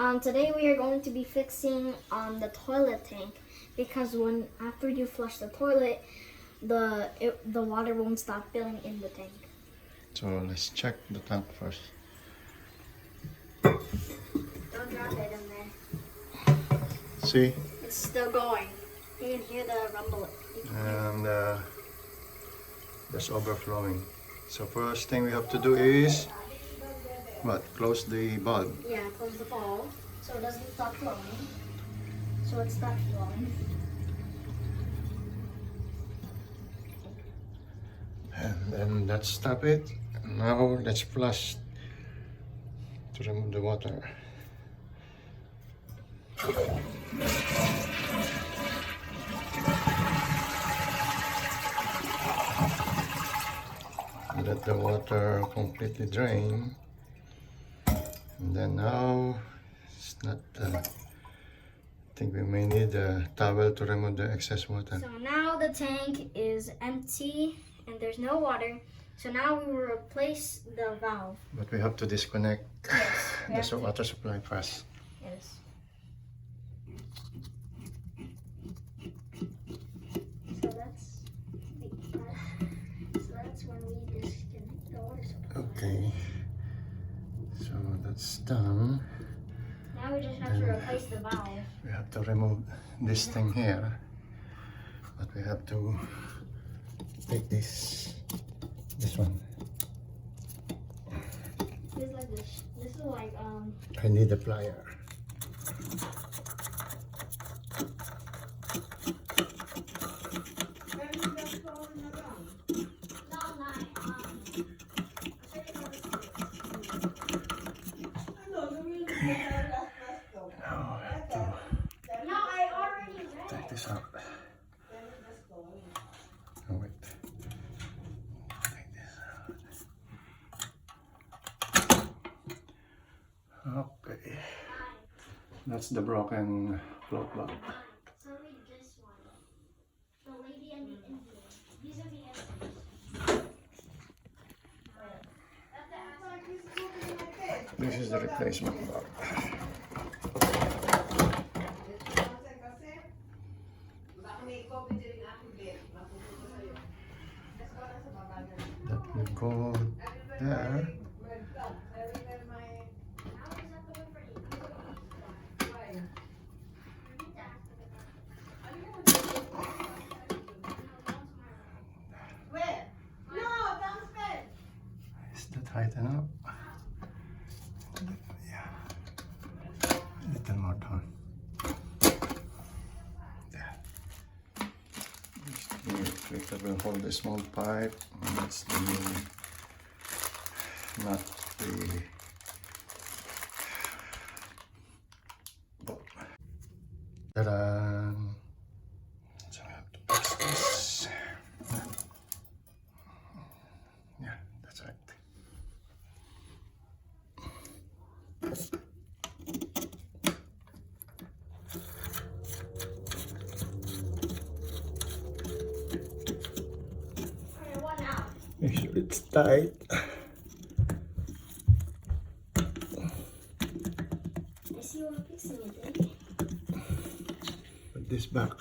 Today we are going to be fixing the toilet tank because after you flush the toilet, the water won't stop filling in the tank. So let's check the tank first. Don't drop it in there. See? It's still going. You can hear the rumble. And there's overflowing. So first thing we have to do is close the bulb. Yeah, close the bulb so it doesn't stop flowing. So it stops flowing. And then let's stop it. And now let's flush to remove the water. Let the water completely drain. And then now it's not. I think we may need a towel to remove the excess water. So now the tank is empty and there's no water. So now we will replace the valve. But we have to disconnect Yes, the water supply first. Yes. So that's when we disconnect the water supply. Okay. So that's done. Now we just have to replace the valve. We have to remove this thing here. But we have to take this one. It's like this. This is like I need a plier. Now I have to No, I already read. take this out. Oh wait. Take this out. Okay. That's the broken float plug. So read this one. The lady and the Indian. These are the answers. This is the replacement plug. That will go there. Is that tighten up? Yeah. A little more down. There. That will hold the small pipe. And that's the not the ta-da! So I have to fix this. Yeah, that's right. What now? Make sure it's tight. I see you are fixing it, eh? Put this back.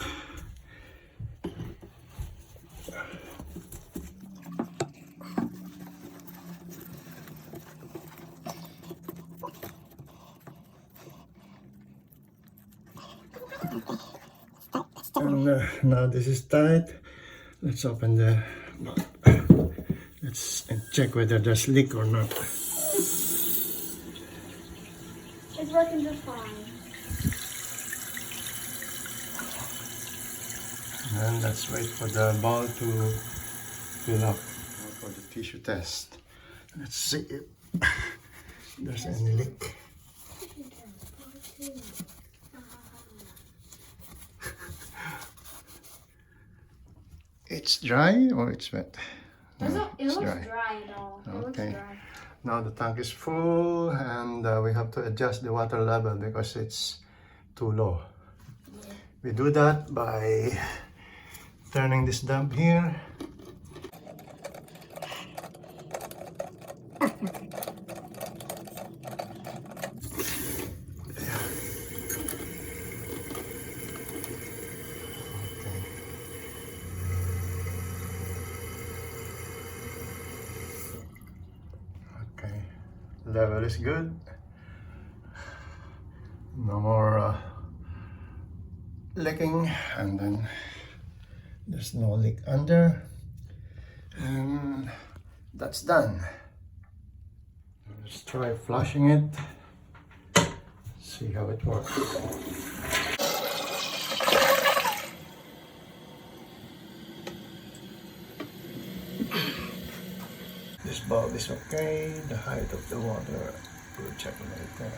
And now this is tight. Let's open the bulb. Let's check whether there's leak or not. It's working just fine. And let's wait for the ball to fill up. Now for the tissue test. Let's see if there's any leak. It's dry or it's wet? It it's looks dry. dry though. It looks Okay. dry. Now the tank is full and we have to adjust the water level because it's too low. Yeah. We do that by turning this dump here. level is good. No more leaking, and then there's no leak under, and that's done. Let's try flushing it, see how it works. This bulb is okay, the height of the water, we'll check it later.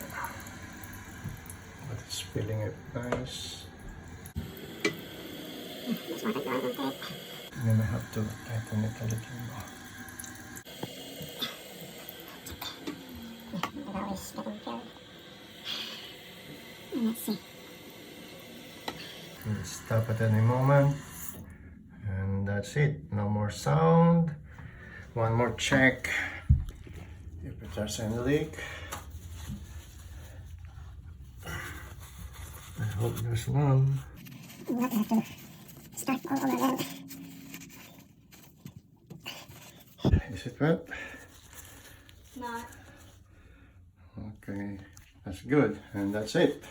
But it's filling it nice. Then I have to tighten it a little more. Let's see. We'll stop at any moment. And that's it. No more sound. One more check if there's any leak. I hope there's none. We'll have to start all over then. Is it wet? Not. Okay, that's good. And that's it.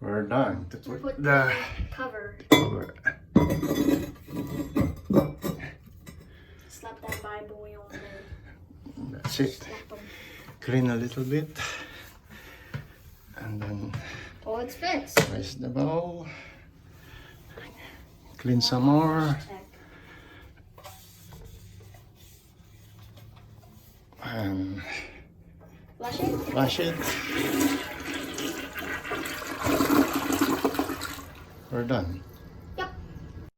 We're done to Put put the cover. cover. Slap that Bible on there. That's it. Slap 'em. Clean a little bit. And then Oh, it's fixed. raise the bowl. Clean some more. Check. And Flush it. flush it. We're done.